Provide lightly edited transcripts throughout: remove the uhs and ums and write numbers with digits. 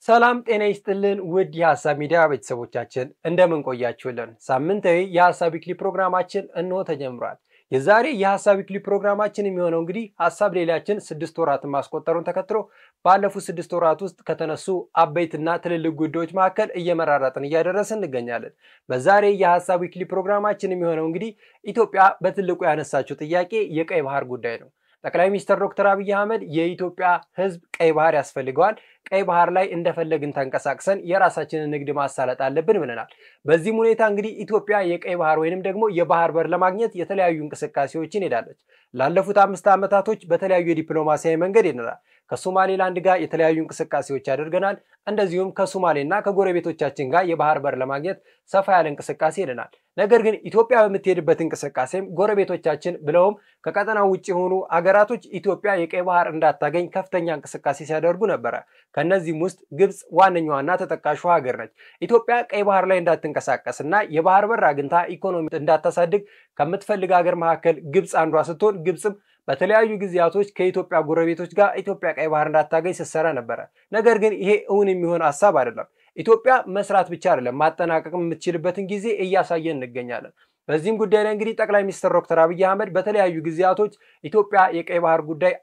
ሰላም ጤና ይስጥልን ውድ የሐሳብ ሚዲያ ቤተሰቦቻችን እንደምን ቆያችሁልን? ሳምንታዊ የሐሳብ ዊክሊ ፕሮግራማችን እንሆ ተጀምሯል። የዛሬ የሐሳብ ዊክሊ ፕሮግራማችን የሚሆነው እንግዲህ ሐሳብ ሌላችን 6 ወራትን ማስቆጠሩን ተከትሎ ባለፉት 6 ወራት ውስጥ ከተነሱ አበይትና ትልልቅ ጉዳዮች መካከል እየመራራጥን እያደረስን እንገኛለን። በዛሬ የሐሳብ ዊክሊ ፕሮግራማችን የሚሆነው እንግዲህ ኢትዮጵያ በትልቁ ያነሳችው ጥያቄ የቀይ ባህር ጉዳይ ነው። ጠቅላይ ሚኒስትር ዶክተር አብይ አህመድ የኢትዮጵያ ሕዝብ ቀይ ባህር ያስፈልገዋል፣ ቀይ ባህር ላይ እንደፈለግን ተንቀሳቅሰን የራሳችንን ንግድ ማሳለጥ አለብን ብለናል። በዚህም ሁኔታ እንግዲህ ኢትዮጵያ የቀይ ባህር ወይንም ደግሞ የባህር በር ለማግኘት የተለያዩ እንቅስቃሴዎችን ሄዳለች። ላለፉት 5 ዓመታቶች በተለያዩ የዲፕሎማሲያዊ መንገድ ሄደናል። ከሶማሌላንድ ጋር የተለያዩ እንቅስቃሴዎች ያደርገናል። እንደዚሁም ከሶማሌና ከጎረቤቶቻችን ጋር የባህር በር ለማግኘት ሰፋ ያለ እንቅስቃሴ ሄደናል። ነገር ግን ኢትዮጵያ በምትሄድበት እንቅስቃሴም ጎረቤቶቻችን ብለውም ከቀጠናው ውጪ የሆኑ አገራቶች ኢትዮጵያ የቀይ ባህር እንዳታገኝ ከፍተኛ እንቅስቃሴ ሲያደርጉ ነበረ። ከነዚህም ውስጥ ግብጽ ዋነኛዋና ተጠቃሹ ሀገር ነች። ኢትዮጵያ ቀይ ባህር ላይ እንዳትንቀሳቀስና የባህር በር አግኝታ ኢኮኖሚ እንዳታሳድግ ከምትፈልግ ሀገር መካከል ግብጽ አንዷ ስትሆን ግብጽም በተለያዩ ጊዜያቶች ከኢትዮጵያ ጎረቤቶች ጋር ኢትዮጵያ ቀይ ባህር እንዳታገኝ ስትሰራ ነበረ። ነገር ግን ይሄ እውን የሚሆን ሐሳብ አይደለም። ኢትዮጵያ መስራት ብቻ አይደለም ማጠናቀቅ የምትችልበትን ጊዜ እያሳየን እንገኛለን። በዚህም ጉዳይ ላይ እንግዲህ ጠቅላይ ሚኒስትር ዶክተር አብይ አህመድ በተለያዩ ጊዜያቶች ኢትዮጵያ የቀይ ባህር ጉዳይ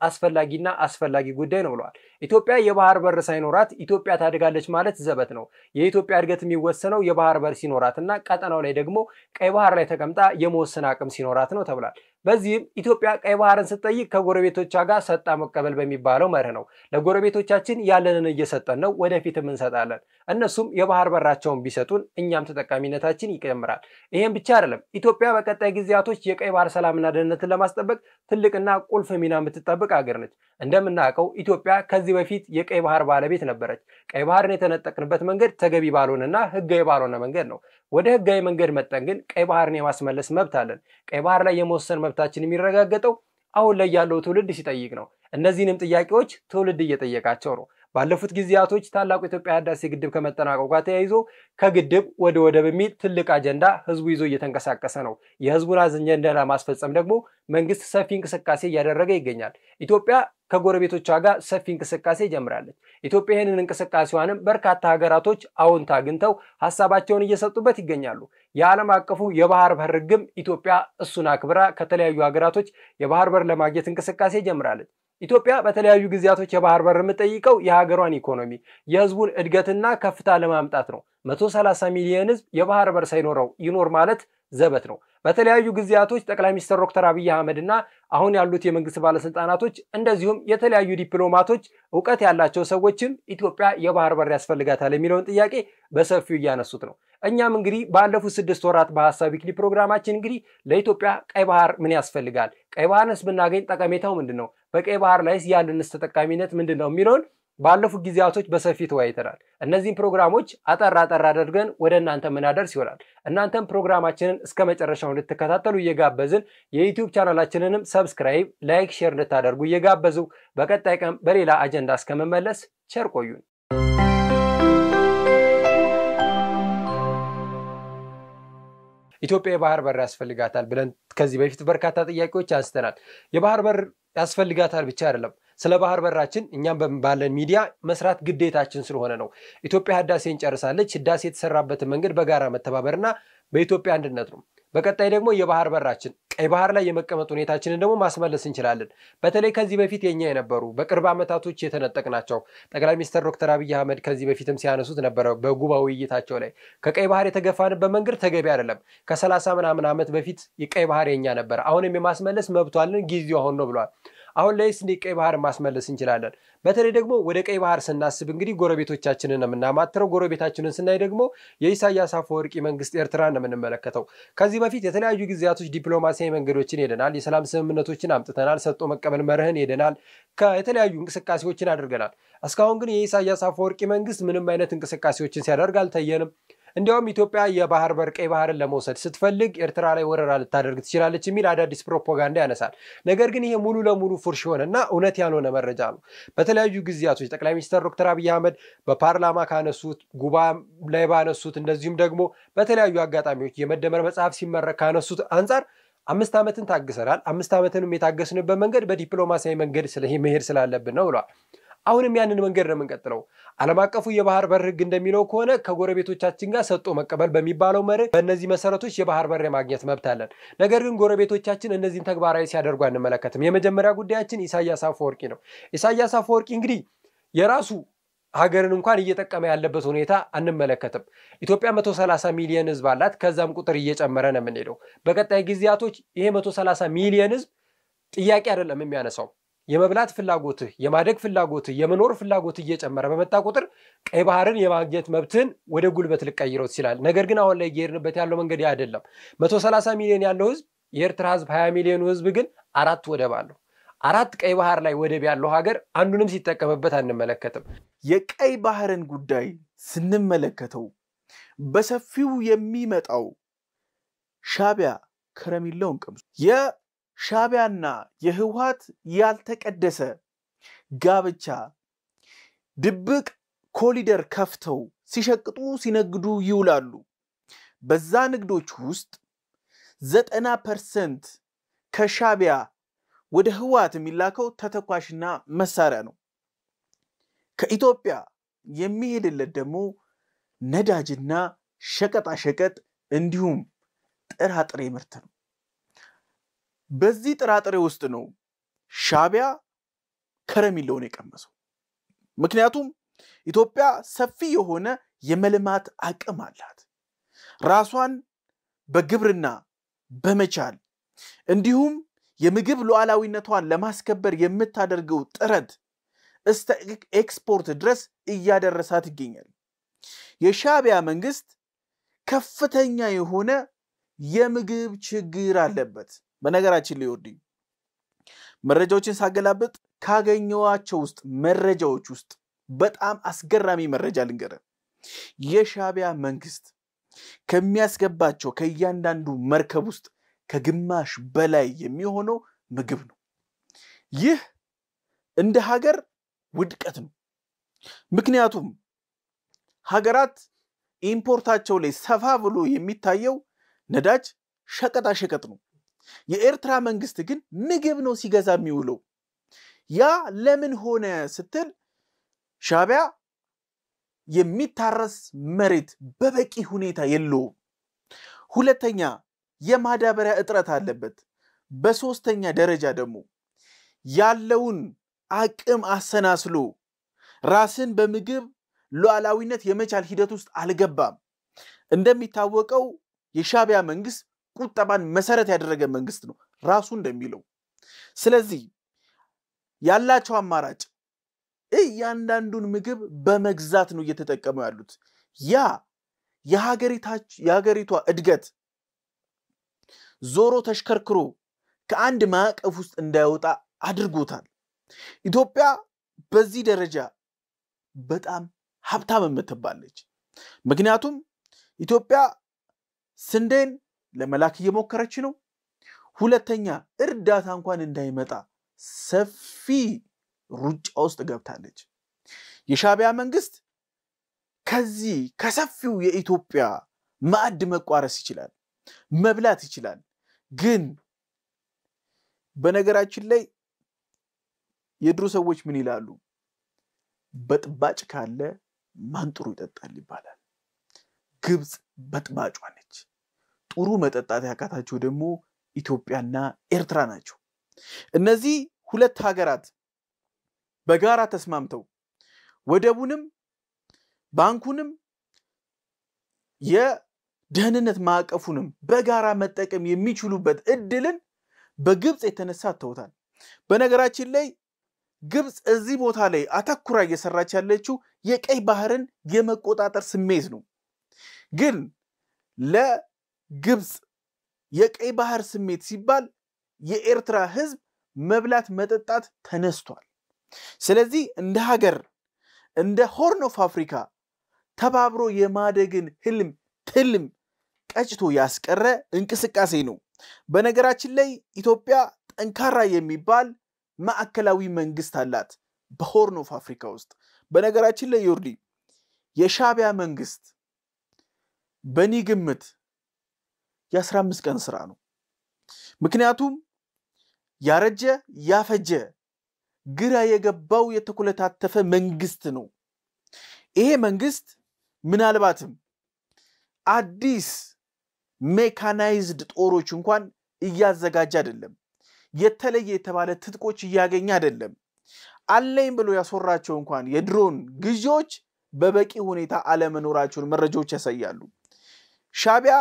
አስፈላጊ ጉዳይ ነው ብለዋል። ኢትዮጵያ የባህር በር ሳይኖራት ኢትዮጵያ ታድጋለች ማለት ዘበት ነው። የኢትዮጵያ እድገት የሚወሰነው የባህር በር ሲኖራትና ቀጠናው ላይ ደግሞ ቀይ ባህር ላይ ተቀምጣ የመወሰን አቅም ሲኖራት ነው ተብሏል። በዚህም ኢትዮጵያ ቀይ ባህርን ስትጠይቅ ከጎረቤቶቿ ጋር ሰጣ መቀበል በሚባለው መርህ ነው። ለጎረቤቶቻችን ያለንን እየሰጠን ነው፣ ወደፊትም እንሰጣለን። እነሱም የባህር በራቸውን ቢሰጡን እኛም ተጠቃሚነታችን ይጨምራል። ይሄን ብቻ አይደለም። ኢትዮጵያ በቀጣይ ጊዜያቶች የቀይ ባህር ሰላምና ደህንነትን ለማስጠበቅ ትልቅና ቁልፍ ሚና የምትጠብቅ ሀገር ነች። እንደምናውቀው ኢትዮጵያ ከዚህ በፊት የቀይ ባህር ባለቤት ነበረች። ቀይ ባህርን የተነጠቅንበት መንገድ ተገቢ ባልሆነና ህጋዊ ባልሆነ መንገድ ነው። ወደ ህጋዊ መንገድ መጠን ግን ቀይ ባህርን የማስመለስ መብት አለን። ቀይ ባህር ላይ የመወሰን መብታችን የሚረጋገጠው አሁን ላይ ያለው ትውልድ ሲጠይቅ ነው። እነዚህንም ጥያቄዎች ትውልድ እየጠየቃቸው ነው። ባለፉት ጊዜያቶች ታላቁ የኢትዮጵያ ህዳሴ ግድብ ከመጠናቀቁ ጋር ተያይዞ ከግድብ ወደ ወደብ የሚል ትልቅ አጀንዳ ህዝቡ ይዞ እየተንቀሳቀሰ ነው። የህዝቡን አጀንዳ ለማስፈጸም ደግሞ መንግስት ሰፊ እንቅስቃሴ እያደረገ ይገኛል። ኢትዮጵያ ከጎረቤቶቿ ጋር ሰፊ እንቅስቃሴ ጀምራለች። ኢትዮጵያ ይህንን እንቅስቃሴዋንም በርካታ ሀገራቶች አዎንታ አግኝተው ሀሳባቸውን እየሰጡበት ይገኛሉ። የዓለም አቀፉ የባህር በር ህግም ኢትዮጵያ እሱን አክብራ ከተለያዩ ሀገራቶች የባህር በር ለማግኘት እንቅስቃሴ ጀምራለች። ኢትዮጵያ በተለያዩ ጊዜያቶች የባህር በር የምትጠይቀው የሀገሯን ኢኮኖሚ የህዝቡን እድገትና ከፍታ ለማምጣት ነው። 130 ሚሊዮን ህዝብ የባህር በር ሳይኖረው ይኖር ማለት ዘበት ነው። በተለያዩ ጊዜያቶች ጠቅላይ ሚኒስትር ዶክተር አብይ አህመድና አሁን ያሉት የመንግስት ባለስልጣናቶች እንደዚሁም የተለያዩ ዲፕሎማቶች ዕውቀት ያላቸው ሰዎችም ኢትዮጵያ የባህር በር ያስፈልጋታል የሚለውን ጥያቄ በሰፊው እያነሱት ነው። እኛም እንግዲህ ባለፉት 6 ወራት በሐሳብ ዊክሊ ፕሮግራማችን እንግዲህ ለኢትዮጵያ ቀይ ባህር ምን ያስፈልጋል፣ ቀይ ባህርንስ ብናገኝ ጠቀሜታው ምንድነው፣ በቀይ ባህር ላይስ ያለንስ ተጠቃሚነት ምንድነው የሚለውን ባለፉት ጊዜያቶች በሰፊ ተወያይተናል። እነዚህን ፕሮግራሞች አጠር አድርገን ወደ እናንተ ምናደርስ ይሆናል። እናንተም ፕሮግራማችንን እስከ መጨረሻው እንድትከታተሉ እየጋበዝን የዩቲዩብ ቻናላችንንም ሰብስክራይብ፣ ላይክ፣ ሼር እንድታደርጉ እየጋበዙ በቀጣይ ቀን በሌላ አጀንዳ እስከመመለስ ቸር ቆዩን። ኢትዮጵያ የባህር በር ያስፈልጋታል ብለን ከዚህ በፊት በርካታ ጥያቄዎች አንስተናል። የባህር በር ያስፈልጋታል ብቻ አይደለም፣ ስለ ባህር በራችን እኛም ባለን ሚዲያ መስራት ግዴታችን ስለሆነ ነው። ኢትዮጵያ ህዳሴን ጨርሳለች። ህዳሴ የተሰራበትን መንገድ በጋራ መተባበርና በኢትዮጵያ አንድነት ነው። በቀጣይ ደግሞ የባህር በራችን ቀይ ባህር ላይ የመቀመጥ ሁኔታችንን ደግሞ ማስመለስ እንችላለን። በተለይ ከዚህ በፊት የኛ የነበሩ በቅርብ ዓመታቶች የተነጠቅናቸው ጠቅላይ ሚኒስትር ዶክተር አብይ አህመድ ከዚህ በፊትም ሲያነሱት ነበረ በጉባ ውይይታቸው ላይ ከቀይ ባህር የተገፋንበት መንገድ ተገቢ አይደለም። ከ30 ምናምን ዓመት በፊት የቀይ ባህር የኛ ነበር፣ አሁንም የማስመለስ መብቱ አለን፣ ጊዜው አሁን ነው ብለዋል። አሁን ላይስ ቀይ ባህር ማስመለስ እንችላለን። በተለይ ደግሞ ወደ ቀይ ባህር ስናስብ እንግዲህ ጎረቤቶቻችንን ነው የምናማትረው። ጎረቤታችንን ስናይ ደግሞ የኢሳያስ አፈወርቂ መንግስት ኤርትራን ነው የምንመለከተው። ከዚህ በፊት የተለያዩ ጊዜያቶች ዲፕሎማሲያዊ መንገዶችን ሄደናል። የሰላም ስምምነቶችን አምጥተናል። ሰጥቶ መቀበል መርህን ሄደናል። ከተለያዩ እንቅስቃሴዎችን አድርገናል። እስካሁን ግን የኢሳያስ አፈወርቂ መንግስት ምንም አይነት እንቅስቃሴዎችን ሲያደርግ አልታየንም። እንዲያውም ኢትዮጵያ የባህር በር ቀይ ባህርን ለመውሰድ ስትፈልግ ኤርትራ ላይ ወረራ ልታደርግ ትችላለች የሚል አዳዲስ ፕሮፓጋንዳ ያነሳል። ነገር ግን ይሄ ሙሉ ለሙሉ ፉርሽ የሆነና እውነት ያልሆነ መረጃ ነው። በተለያዩ ጊዜያቶች ጠቅላይ ሚኒስትር ዶክተር አብይ አህመድ በፓርላማ ካነሱት፣ ጉባ ላይ ባነሱት፣ እንደዚሁም ደግሞ በተለያዩ አጋጣሚዎች የመደመር መጽሐፍ ሲመረቅ ካነሱት አንጻር 5 ዓመትን ታግሰናል። 5 ዓመትንም የታገስንበት መንገድ በዲፕሎማሲያዊ መንገድ መሄድ ስላለብን ነው ብለዋል። አሁንም ያንን መንገድ ነው የምንቀጥለው። ዓለም አቀፉ የባህር በር ህግ እንደሚለው ከሆነ ከጎረቤቶቻችን ጋር ሰጥቶ መቀበል በሚባለው መርህ በእነዚህ መሰረቶች የባህር በር የማግኘት መብት አለን። ነገር ግን ጎረቤቶቻችን እነዚህን ተግባራዊ ሲያደርጉ አንመለከትም። የመጀመሪያ ጉዳያችን ኢሳያስ አፈወርቂ ነው። ኢሳያስ አፈወርቂ እንግዲህ የራሱ ሀገርን እንኳን እየጠቀመ ያለበት ሁኔታ አንመለከትም። ኢትዮጵያ 130 ሚሊዮን ህዝብ አላት። ከዛም ቁጥር እየጨመረ ነው የምንሄደው። በቀጣይ ጊዜያቶች ይሄ 130 ሚሊዮን ህዝብ ጥያቄ አይደለም የሚያነሳው። የመብላት ፍላጎትህ፣ የማደግ ፍላጎትህ፣ የመኖር ፍላጎትህ እየጨመረ በመጣ ቁጥር ቀይ ባህርን የማግኘት መብትን ወደ ጉልበት ልቀይረው ይችላል። ነገር ግን አሁን ላይ እየሄድንበት ያለው መንገድ አይደለም። 130 ሚሊዮን ያለው ህዝብ፣ የኤርትራ ህዝብ 20 ሚሊዮን ህዝብ ግን 4 ወደብ አለው። 4 ቀይ ባህር ላይ ወደብ ያለው ሀገር አንዱንም ሲጠቀምበት አንመለከትም። የቀይ ባህርን ጉዳይ ስንመለከተው በሰፊው የሚመጣው ሻቢያ ከረሚላውን ቀምሱ የሻቢያና የህወሓት ያልተቀደሰ ጋብቻ ድብቅ ኮሊደር ከፍተው ሲሸቅጡ ሲነግዱ ይውላሉ። በዛ ንግዶች ውስጥ 90% ከሻቢያ ወደ ህወሓት የሚላከው ተተኳሽና መሳሪያ ነው። ከኢትዮጵያ የሚሄድለት ደግሞ ነዳጅና ሸቀጣ ሸቀጥ እንዲሁም ጥራጥሬ ምርት ነው። በዚህ ጥራጥሬ ውስጥ ነው ሻቢያ ከረሚላውን የቀመሰው። ምክንያቱም ኢትዮጵያ ሰፊ የሆነ የመልማት አቅም አላት። ራሷን በግብርና በመቻል እንዲሁም የምግብ ሉዓላዊነቷን ለማስከበር የምታደርገው ጥረት እስከ ኤክስፖርት ድረስ እያደረሳት ይገኛል። የሻቢያ መንግስት ከፍተኛ የሆነ የምግብ ችግር አለበት። በነገራችን ላይ ወዲ መረጃዎችን ሳገላብጥ ካገኘዋቸው ውስጥ መረጃዎች ውስጥ በጣም አስገራሚ መረጃ ልንገር። የሻቢያ መንግስት ከሚያስገባቸው ከእያንዳንዱ መርከብ ውስጥ ከግማሽ በላይ የሚሆነው ምግብ ነው። ይህ እንደ ሀገር ውድቀት ነው። ምክንያቱም ሀገራት ኢምፖርታቸው ላይ ሰፋ ብሎ የሚታየው ነዳጅ ሸቀጣ ሸቀጥ ነው። የኤርትራ መንግስት ግን ምግብ ነው ሲገዛ የሚውለው። ያ ለምን ሆነ ስትል ሻቢያ የሚታረስ መሬት በበቂ ሁኔታ የለውም። ሁለተኛ የማዳበሪያ እጥረት አለበት። በሶስተኛ ደረጃ ደግሞ ያለውን አቅም አሰናስሎ ራስን በምግብ ሉዓላዊነት የመቻል ሂደት ውስጥ አልገባም። እንደሚታወቀው የሻቢያ መንግስት ቁጠባን መሰረት ያደረገ መንግስት ነው ራሱ እንደሚለው። ስለዚህ ያላቸው አማራጭ እያንዳንዱን ምግብ በመግዛት ነው እየተጠቀሙ ያሉት። ያ የሀገሪቷ እድገት ዞሮ ተሽከርክሮ ከአንድ ማዕቀፍ ውስጥ እንዳይወጣ አድርጎታል። ኢትዮጵያ በዚህ ደረጃ በጣም ሀብታም የምትባለች። ምክንያቱም ኢትዮጵያ ስንዴን ለመላክ እየሞከረች ነው። ሁለተኛ እርዳታ እንኳን እንዳይመጣ ሰፊ ሩጫ ውስጥ ገብታለች። የሻቢያ መንግስት ከዚህ ከሰፊው የኢትዮጵያ ማዕድ መቋረስ ይችላል፣ መብላት ይችላል። ግን በነገራችን ላይ የድሮ ሰዎች ምን ይላሉ? በጥባጭ ካለ ማንጥሩ ይጠጣል ይባላል። ግብጽ በጥባጯ ነች። ጥሩ መጠጣት ያካታቸው ደግሞ ኢትዮጵያና ኤርትራ ናቸው። እነዚህ ሁለት ሀገራት በጋራ ተስማምተው ወደቡንም ባንኩንም የደህንነት ማዕቀፉንም በጋራ መጠቀም የሚችሉበት እድልን በግብጽ የተነሳ ተውታል። በነገራችን ላይ ግብጽ እዚህ ቦታ ላይ አተኩራ እየሰራች ያለችው የቀይ ባህርን የመቆጣጠር ስሜት ነው። ግን ለግብጽ የቀይ ባህር ስሜት ሲባል የኤርትራ ህዝብ መብላት መጠጣት ተነስቷል። ስለዚህ እንደ ሀገር እንደ ሆርን ኦፍ አፍሪካ ተባብሮ የማደግን ትልም ቀጭቶ ያስቀረ እንቅስቃሴ ነው። በነገራችን ላይ ኢትዮጵያ ጠንካራ የሚባል ማዕከላዊ መንግስት አላት በሆርን ኦፍ አፍሪካ ውስጥ። በነገራችን ላይ ዮርዲ የሻቢያ መንግስት በኒ ግምት የ15 ቀን ስራ ነው። ምክንያቱም ያረጀ ያፈጀ ግራ የገባው የተኮለታተፈ መንግስት ነው። ይሄ መንግስት ምናልባትም አዲስ ሜካናይዝድ ጦሮች እንኳን እያዘጋጀ አይደለም። የተለየ የተባለ ትጥቆች እያገኘ አይደለም። አለኝ ብሎ ያስወራቸው እንኳን የድሮን ግዢዎች በበቂ ሁኔታ አለመኖራቸውን መረጃዎች ያሳያሉ። ሻዕቢያ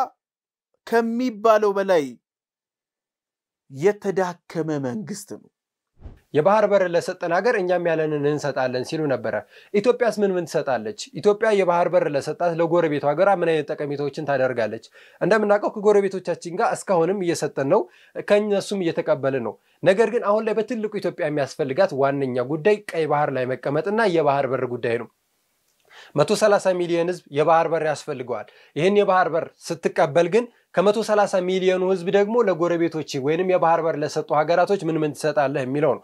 ከሚባለው በላይ የተዳከመ መንግስት ነው። የባህር በር ለሰጠን ሀገር እኛም ያለንን እንሰጣለን ሲሉ ነበር። ኢትዮጵያስ ምን ትሰጣለች? ኢትዮጵያ የባህር በር ለሰጣት ለጎረቤቱ ሀገር ምን አይነት ጠቀሜታዎችን ታደርጋለች? እንደምናውቀው ከጎረቤቶቻችን ጋር እስካሁንም እየሰጠን ነው፣ ከነሱም እየተቀበልን ነው። ነገር ግን አሁን ላይ በትልቁ ኢትዮጵያ የሚያስፈልጋት ዋነኛ ጉዳይ ቀይ ባህር ላይ መቀመጥና የባህር በር ጉዳይ ነው። 130 ሚሊዮን ህዝብ የባህር በር ያስፈልገዋል። ይህን የባህር በር ስትቀበል ግን ከ130 ሚሊዮን ህዝብ ደግሞ ለጎረቤቶች ወይንም የባህር በር ለሰጡ ሀገራቶች ምን ትሰጣለህ የሚለው ነው።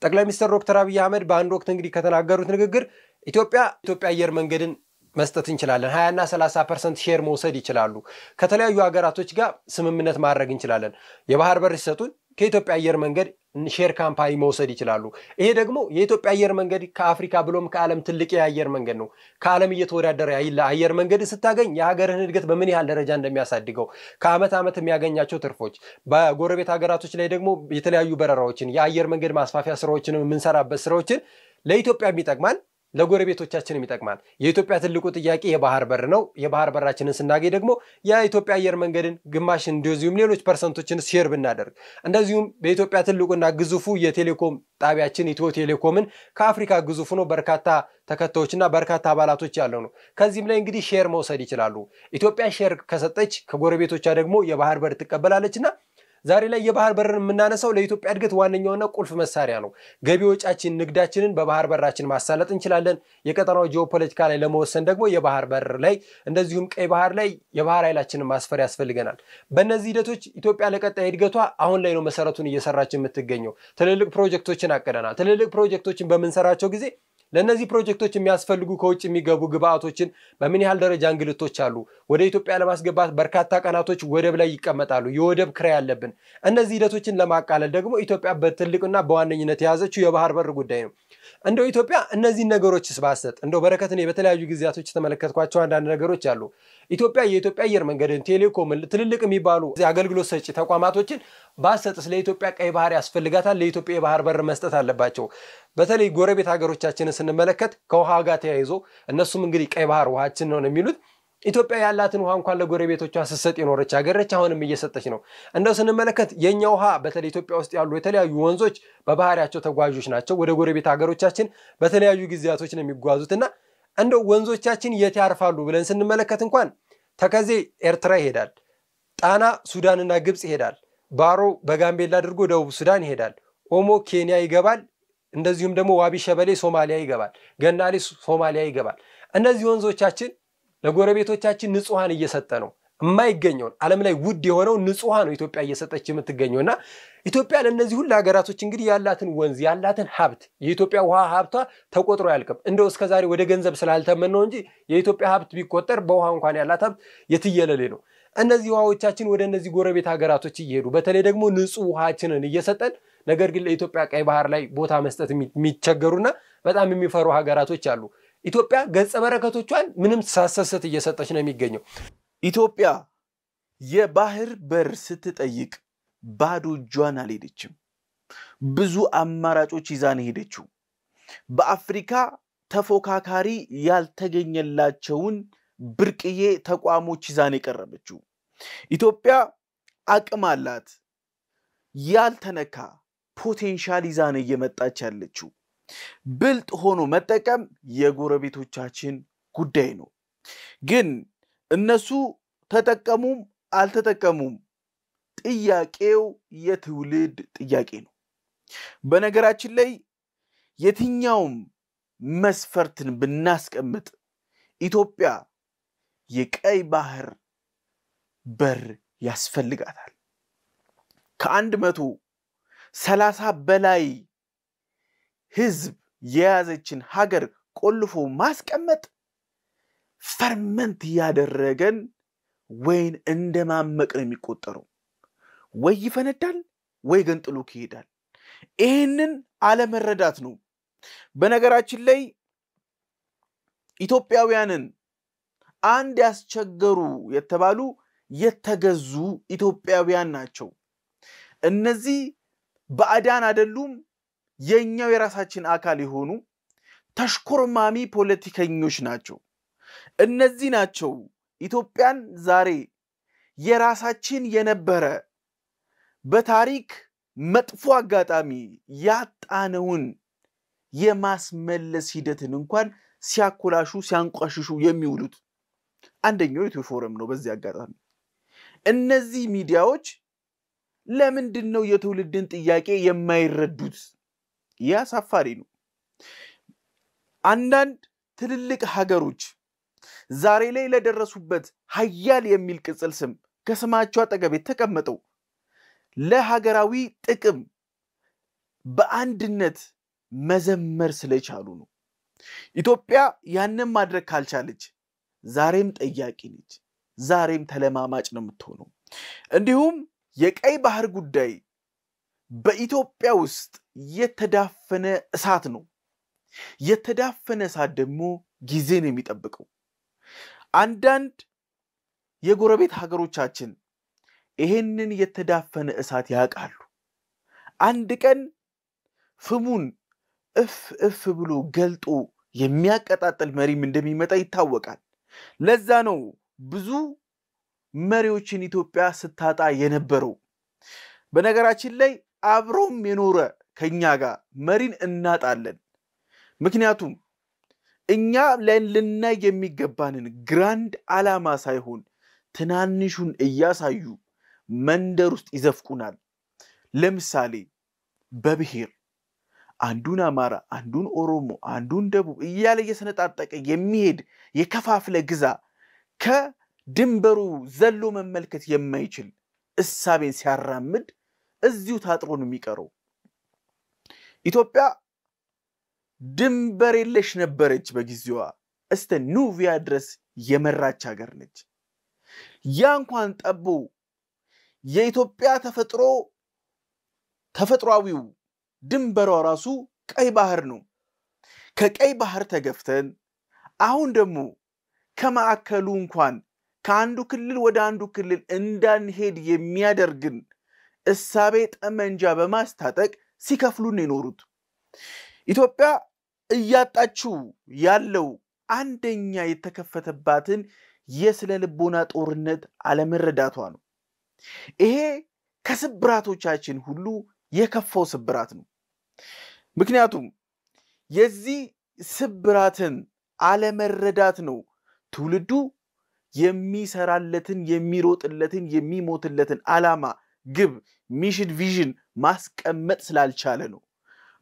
ጠቅላይ ሚኒስትር ዶክተር አብይ አህመድ በአንድ ወቅት እንግዲህ ከተናገሩት ንግግር ኢትዮጵያ አየር መንገድን መስጠት እንችላለን፣ 20 እና 30% ሼር መውሰድ ይችላሉ፣ ከተለያዩ ሀገራቶች ጋር ስምምነት ማድረግ እንችላለን፣ የባህር በር ሲሰጡን ከኢትዮጵያ አየር መንገድ ሼር ካምፓኒ መውሰድ ይችላሉ። ይሄ ደግሞ የኢትዮጵያ አየር መንገድ ከአፍሪካ ብሎም ከዓለም ትልቅ የአየር መንገድ ነው። ከዓለም እየተወዳደረ ያለ አየር መንገድ ስታገኝ የሀገርህን እድገት በምን ያህል ደረጃ እንደሚያሳድገው ከዓመት ዓመት የሚያገኛቸው ትርፎች በጎረቤት ሀገራቶች ላይ ደግሞ የተለያዩ በረራዎችን የአየር መንገድ ማስፋፊያ ስራዎችን የምንሰራበት ስራዎችን ለኢትዮጵያ የሚጠቅማል፣ ለጎረቤቶቻችንም ይጠቅማል። የኢትዮጵያ ትልቁ ጥያቄ የባህር በር ነው። የባህር በራችንን ስናገኝ ደግሞ የኢትዮጵያ አየር መንገድን ግማሽ እንደዚሁም ሌሎች ፐርሰንቶችን ሼር ብናደርግ እንደዚሁም በኢትዮጵያ ትልቁና ግዙፉ የቴሌኮም ጣቢያችን ኢትዮ ቴሌኮምን ከአፍሪካ ግዙፉ ነው፣ በርካታ ተከታዮችና በርካታ አባላቶች ያለው ነው። ከዚህም ላይ እንግዲህ ሼር መውሰድ ይችላሉ። ኢትዮጵያ ሼር ከሰጠች ከጎረቤቶቿ ደግሞ የባህር በር ትቀበላለችና ዛሬ ላይ የባህር በርን የምናነሳው ለኢትዮጵያ እድገት ዋነኛውና ቁልፍ መሳሪያ ነው። ገቢ ወጫችን ንግዳችንን በባህር በራችን ማሳለጥ እንችላለን። የቀጠናው ጂኦፖለቲካ ላይ ለመወሰን ደግሞ የባህር በር ላይ እንደዚሁም ቀይ ባህር ላይ የባህር ኃይላችንን ማስፈር ያስፈልገናል። በእነዚህ ሂደቶች ኢትዮጵያ ለቀጣይ እድገቷ አሁን ላይ ነው መሰረቱን እየሰራች የምትገኘው። ትልልቅ ፕሮጀክቶችን አቀደናል። ትልልቅ ፕሮጀክቶችን በምንሰራቸው ጊዜ ለነዚህ ፕሮጀክቶች የሚያስፈልጉ ከውጭ የሚገቡ ግብአቶችን በምን ያህል ደረጃ እንግልቶች አሉ፣ ወደ ኢትዮጵያ ለማስገባት በርካታ ቀናቶች ወደብ ላይ ይቀመጣሉ፣ የወደብ ክራይ ያለብን። እነዚህ ሂደቶችን ለማቃለል ደግሞ ኢትዮጵያ በትልቅና በዋነኝነት የያዘችው የባህር በር ጉዳይ ነው። እንደው ኢትዮጵያ እነዚህ ነገሮችስ ባሰጥ እንደው በረከትን በተለያዩ ጊዜያቶች ተመለከትኳቸው አንዳንድ ነገሮች አሉ። ኢትዮጵያ የኢትዮጵያ አየር መንገድን፣ ቴሌኮምን፣ ትልልቅ የሚባሉ አገልግሎት ሰጪ ተቋማቶችን ባሰጥስ ለኢትዮጵያ ቀይ ባህር ያስፈልጋታል። ለኢትዮጵያ የባህር በር መስጠት አለባቸው። በተለይ ጎረቤት ሀገሮቻችንን ስንመለከት ከውሃ ጋር ተያይዞ እነሱም እንግዲህ ቀይ ባህር ውሃችን ነው የሚሉት። ኢትዮጵያ ያላትን ውሃ እንኳን ለጎረቤቶቿ ስትሰጥ የኖረች ሀገረች አሁንም እየሰጠች ነው። እንደው ስንመለከት የኛ ውሃ በተለይ ኢትዮጵያ ውስጥ ያሉ የተለያዩ ወንዞች በባህሪያቸው ተጓዦች ናቸው። ወደ ጎረቤት ሀገሮቻችን በተለያዩ ጊዜያቶች ነው የሚጓዙትና እንደው ወንዞቻችን የት ያርፋሉ ብለን ስንመለከት እንኳን ተከዜ ኤርትራ ይሄዳል፣ ጣና ሱዳንና ግብጽ ይሄዳል፣ ባሮ በጋምቤላ አድርጎ ደቡብ ሱዳን ይሄዳል፣ ኦሞ ኬንያ ይገባል፣ እንደዚሁም ደግሞ ዋቢ ሸበሌ ሶማሊያ ይገባል፣ ገናሌ ሶማሊያ ይገባል። እነዚህ ወንዞቻችን ለጎረቤቶቻችን ንጹሃን እየሰጠ ነው። የማይገኘው ዓለም ላይ ውድ የሆነው ንጹሃን ነው ኢትዮጵያ እየሰጠች የምትገኘውና ኢትዮጵያ ለነዚህ ሁሉ ሀገራቶች እንግዲህ ያላትን ወንዝ ያላትን ሀብት የኢትዮጵያ ውሃ ሀብቷ ተቆጥሮ ያልቅም። እንደው እስከዛሬ ወደ ገንዘብ ስላልተመን ነው እንጂ የኢትዮጵያ ሀብት ቢቆጠር በውሃ እንኳን ያላት ሀብት የትየለሌ ነው። እነዚህ ውሃዎቻችን ወደ እነዚህ ጎረቤት ሀገራቶች እየሄዱ በተለይ ደግሞ ንጹህ ውሃችንን እየሰጠን ነገር ግን ለኢትዮጵያ ቀይ ባህር ላይ ቦታ መስጠት የሚቸገሩና በጣም የሚፈሩ ሀገራቶች አሉ። ኢትዮጵያ ገጸ በረከቶቿን ምንም ሳሰሰት እየሰጠች ነው የሚገኘው። ኢትዮጵያ የባህር በር ስትጠይቅ ባዶ እጇን አልሄደችም። ብዙ አማራጮች ይዛ ነው ሄደችው። በአፍሪካ ተፎካካሪ ያልተገኘላቸውን ብርቅዬ ተቋሞች ይዛ ነው የቀረበችው። ኢትዮጵያ አቅም አላት። ያልተነካ ፖቴንሻል ይዛ ነው እየመጣች ያለችው። ብልጥ ሆኖ መጠቀም የጎረቤቶቻችን ጉዳይ ነው። ግን እነሱ ተጠቀሙም አልተጠቀሙም ጥያቄው የትውልድ ጥያቄ ነው። በነገራችን ላይ የትኛውም መስፈርትን ብናስቀምጥ ኢትዮጵያ የቀይ ባህር በር ያስፈልጋታል። ከ130 በላይ ህዝብ የያዘችን ሀገር ቆልፎ ማስቀመጥ ፈርመንት ያደረገን ወይን እንደማመቅ ነው የሚቆጠረው። ወይ ይፈነዳል ወይ ገንጥሎ ይሄዳል። ይሄንን አለመረዳት ነው። በነገራችን ላይ ኢትዮጵያውያንን አንድ ያስቸገሩ የተባሉ የተገዙ ኢትዮጵያውያን ናቸው። እነዚህ ባዕዳን አይደሉም፣ የኛው የራሳችን አካል የሆኑ ተሽኮርማሚ ፖለቲከኞች ናቸው። እነዚህ ናቸው ኢትዮጵያን ዛሬ የራሳችን የነበረ በታሪክ መጥፎ አጋጣሚ ያጣነውን የማስመለስ ሂደትን እንኳን ሲያኮላሹ ሲያንቋሽሹ የሚውሉት። አንደኛው ኢትዮ ፎረም ነው። በዚህ አጋጣሚ እነዚህ ሚዲያዎች ለምንድነው የትውልድን ጥያቄ የማይረዱት? ያሳፋሪ ነው። አንዳንድ ትልልቅ ሀገሮች ዛሬ ላይ ለደረሱበት ሀያል የሚል ቅጽል ስም ከስማቸው አጠገብ የተቀመጠው ለሀገራዊ ጥቅም በአንድነት መዘመር ስለቻሉ ነው። ኢትዮጵያ ያንን ማድረግ ካልቻለች ዛሬም ጠያቂ ነች፣ ዛሬም ተለማማጭ ነው የምትሆነው። እንዲሁም የቀይ ባህር ጉዳይ በኢትዮጵያ ውስጥ የተዳፈነ እሳት ነው። የተዳፈነ እሳት ደግሞ ጊዜን የሚጠብቀው። አንዳንድ የጎረቤት ሀገሮቻችን ይሄንን የተዳፈነ እሳት ያውቃሉ። አንድ ቀን ፍሙን እፍ ብሎ ገልጦ የሚያቀጣጥል መሪም እንደሚመጣ ይታወቃል። ለዛ ነው ብዙ መሪዎችን ኢትዮጵያ ስታጣ የነበረው። በነገራችን ላይ አብሮም የኖረ ከኛ ጋር መሪን እናጣለን። ምክንያቱም እኛ ለልናይ የሚገባንን ግራንድ ዓላማ ሳይሆን ትናንሹን እያሳዩ መንደር ውስጥ ይዘፍቁናል። ለምሳሌ በብሔር አንዱን አማራ፣ አንዱን ኦሮሞ፣ አንዱን ደቡብ እያለ እየሰነጣጠቀ የሚሄድ የከፋፍለ ግዛ ከድንበሩ ዘሎ መመልከት የማይችል እሳቤን ሲያራምድ እዚሁ ታጥሮ ነው የሚቀረው። ኢትዮጵያ ድንበር የለሽ ነበረች በጊዜዋ እስከ ኑቪያ ድረስ የመራች ሀገር ነች። ያ እንኳን ጠቦ የኢትዮጵያ ተፈጥሯዊው ድንበሯ ራሱ ቀይ ባህር ነው። ከቀይ ባህር ተገፍተን አሁን ደግሞ ከማዕከሉ እንኳን ከአንዱ ክልል ወደ አንዱ ክልል እንዳንሄድ የሚያደርግን እሳቤ ጠመንጃ በማስታጠቅ ሲከፍሉን የኖሩት። ኢትዮጵያ እያጣችው ያለው አንደኛ የተከፈተባትን የስነ ልቦና ጦርነት አለመረዳቷ ነው። ይሄ ከስብራቶቻችን ሁሉ የከፋው ስብራት ነው። ምክንያቱም የዚህ ስብራትን አለመረዳት ነው ትውልዱ የሚሰራለትን የሚሮጥለትን የሚሞትለትን ዓላማ ግብ ሚሽን ቪዥን ማስቀመጥ ስላልቻለ ነው።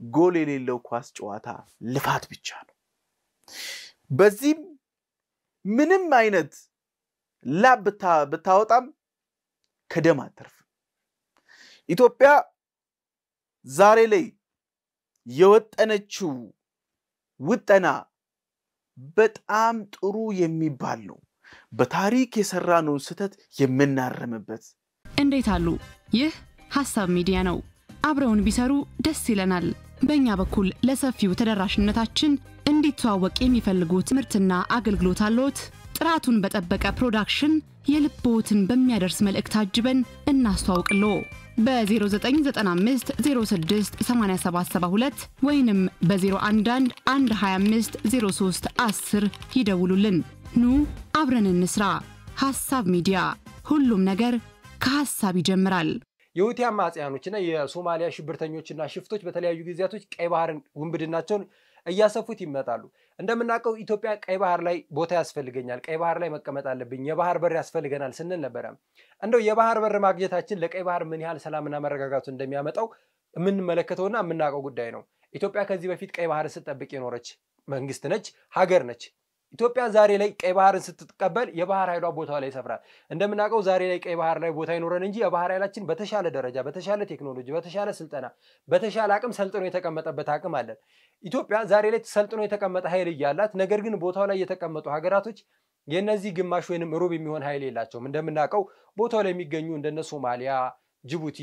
ጎል የሌለው ኳስ ጨዋታ ልፋት ብቻ ነው። በዚህም ምንም አይነት ላብ ብታወጣም ከደም አትርፍ። ኢትዮጵያ ዛሬ ላይ የወጠነችው ውጠና በጣም ጥሩ የሚባል ነው። በታሪክ የሰራነው ስህተት የምናረምበት። እንዴት አሉ? ይህ ሐሳብ ሚዲያ ነው። አብረውን ቢሰሩ ደስ ይለናል። በእኛ በኩል ለሰፊው ተደራሽነታችን እንዲተዋወቅ የሚፈልጉት ምርትና አገልግሎት አለዎት? ጥራቱን በጠበቀ ፕሮዳክሽን የልቦትን በሚያደርስ መልእክት አጅበን እናስተዋውቅሎ። በ0995 06 8772 ወይንም በ011 125 03 10 ይደውሉልን። ኑ አብረን እንስራ። ሐሳብ ሚዲያ፣ ሁሉም ነገር ከሐሳብ ይጀምራል። የሁቲ አማጽያኖችና የሶማሊያ ሽብርተኞችና ሽፍቶች በተለያዩ ጊዜያቶች ቀይ ባህርን ውንብድናቸውን እያሰፉት ይመጣሉ። እንደምናውቀው ኢትዮጵያ ቀይ ባህር ላይ ቦታ ያስፈልገኛል፣ ቀይ ባህር ላይ መቀመጥ አለብኝ፣ የባህር በር ያስፈልገናል ስንል ነበር። እንደው የባህር በር ማግኘታችን ለቀይ ባህር ምን ያህል ሰላምና መረጋጋቱ እንደሚያመጣው የምንመለከተውና የምናውቀው ጉዳይ ነው። ኢትዮጵያ ከዚህ በፊት ቀይ ባህር ስትጠብቅ የኖረች መንግስት ነች፣ ሀገር ነች። ኢትዮጵያ ዛሬ ላይ ቀይ ባህርን ስትቀበል የባህር ኃይሏ ቦታው ላይ ይሰፍራል። እንደምናውቀው ዛሬ ላይ ቀይ ባህር ላይ ቦታ ይኖረን እንጂ የባህር ኃይላችን በተሻለ ደረጃ፣ በተሻለ ቴክኖሎጂ፣ በተሻለ ስልጠና፣ በተሻለ አቅም ሰልጥኖ የተቀመጠበት አቅም አለን። ኢትዮጵያ ዛሬ ላይ ሰልጥኖ የተቀመጠ ኃይል እያላት ነገር ግን ቦታው ላይ የተቀመጡ ሀገራቶች የነዚህ ግማሽ ወይንም ሩብ የሚሆን ኃይል የላቸውም። እንደምናውቀው ቦታው ላይ የሚገኙ እንደነ ሶማሊያ፣ ጅቡቲ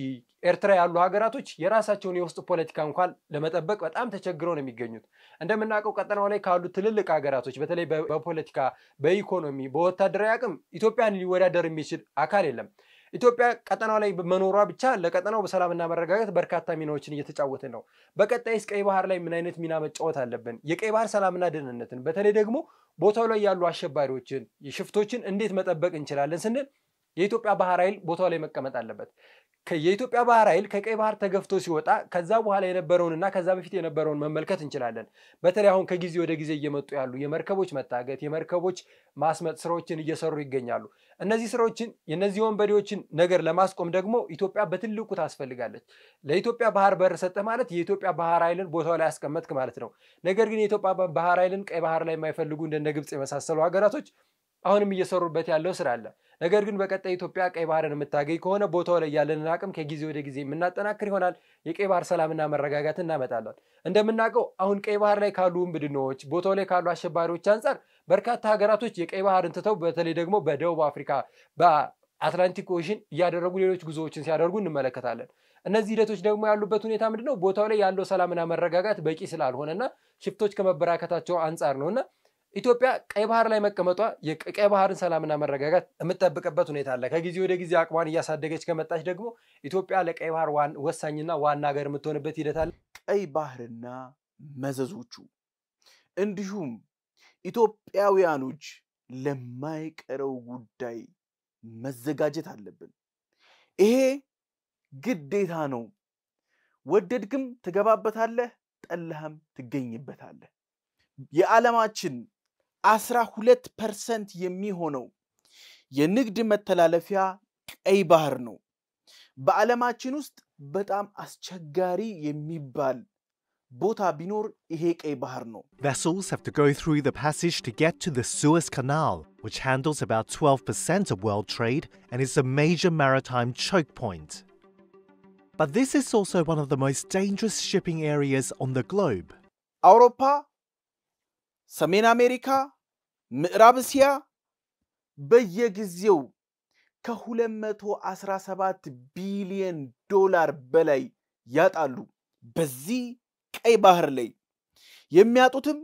ኤርትራ ያሉ ሀገራቶች የራሳቸውን የውስጥ ፖለቲካ እንኳን ለመጠበቅ በጣም ተቸግረው ነው የሚገኙት እንደምናውቀው ቀጠናው ላይ ካሉ ትልልቅ ሀገራቶች በተለይ በፖለቲካ በኢኮኖሚ በወታደራዊ አቅም ኢትዮጵያን ሊወዳደር የሚችል አካል የለም ኢትዮጵያ ቀጠናው ላይ መኖሯ ብቻ ለቀጠናው በሰላምና መረጋጋት በርካታ ሚናዎችን እየተጫወተ ነው በቀጣይስ ቀይ ባህር ላይ ምን አይነት ሚና መጫወት አለብን የቀይ ባህር ሰላምና ደህንነትን በተለይ ደግሞ ቦታው ላይ ያሉ አሸባሪዎችን የሽፍቶችን እንዴት መጠበቅ እንችላለን ስንል የኢትዮጵያ ባህር ኃይል ቦታው ላይ መቀመጥ አለበት የኢትዮጵያ ባህር ኃይል ከቀይ ባህር ተገፍቶ ሲወጣ ከዛ በኋላ የነበረውንና ከዛ በፊት የነበረውን መመልከት እንችላለን በተለይ አሁን ከጊዜ ወደ ጊዜ እየመጡ ያሉ የመርከቦች መታገት የመርከቦች ማስመጥ ስራዎችን እየሰሩ ይገኛሉ እነዚህ ስራዎችን የነዚህ ወንበዴዎችን ነገር ለማስቆም ደግሞ ኢትዮጵያ በትልቁ ታስፈልጋለች ለኢትዮጵያ ባህር በር ሰጠ ማለት የኢትዮጵያ ባህር ኃይልን ቦታው ላይ ያስቀመጥክ ማለት ነው ነገር ግን የኢትዮጵያ ባህር ኃይልን ቀይ ባህር ላይ የማይፈልጉ እንደ ግብጽ የመሳሰሉ ሀገራቶች አሁንም እየሰሩበት ያለው ስራ አለ ነገር ግን በቀጣይ ኢትዮጵያ ቀይ ባህርን የምታገኝ ከሆነ ቦታው ላይ ያለንን አቅም ከጊዜ ወደ ጊዜ የምናጠናክር ይሆናል የቀይ ባህር ሰላምና መረጋጋትን እናመጣለን እንደምናውቀው አሁን ቀይ ባህር ላይ ካሉ ወንብድኖች ቦታው ላይ ካሉ አሸባሪዎች አንፃር በርካታ ሀገራቶች የቀይ ባህርን ተተው በተለይ ደግሞ በደቡብ አፍሪካ በአትላንቲክ ኦሽን ያደረጉ ሌሎች ጉዞዎችን ሲያደርጉ እንመለከታለን እነዚህ ሂደቶች ደግሞ ያሉበት ሁኔታ ምንድነው ቦታው ላይ ያለው ሰላምና መረጋጋት በቂ ስላልሆነና ሽፍቶች ከመበራከታቸው አንፃር ነውና ኢትዮጵያ ቀይ ባህር ላይ መቀመጧ የቀይ ባህርን ሰላምና መረጋጋት የምትጠብቅበት ሁኔታ አለ ከጊዜ ወደ ጊዜ አቅሟን እያሳደገች ከመጣች ደግሞ ኢትዮጵያ ለቀይ ባህር ወሳኝና ዋና ሀገር የምትሆንበት ሂደት አለ ቀይ ባህርና መዘዞቹ እንዲሁም ኢትዮጵያውያኖች ለማይቀረው ጉዳይ መዘጋጀት አለብን ይሄ ግዴታ ነው ወደድክም ትገባበታለህ ጠላህም ትገኝበታለህ የዓለማችን 12% የሚሆነው የንግድ መተላለፊያ ቀይ ባህር ነው በዓለማችን ውስጥ በጣም አስቸጋሪ የሚባል ቦታ ቢኖር ይሄ ቀይ ባህር ነው Vessels have to go through the passage to get to the Suez Canal, which handles about 12% of world trade and is a major maritime choke point. But this is also one of the most dangerous shipping areas on the globe. አውሮፓ ሰሜን አሜሪካ ምዕራብ እስያ በየጊዜው ከ217 ቢሊዮን ዶላር በላይ ያጣሉ በዚህ ቀይ ባህር ላይ የሚያጡትም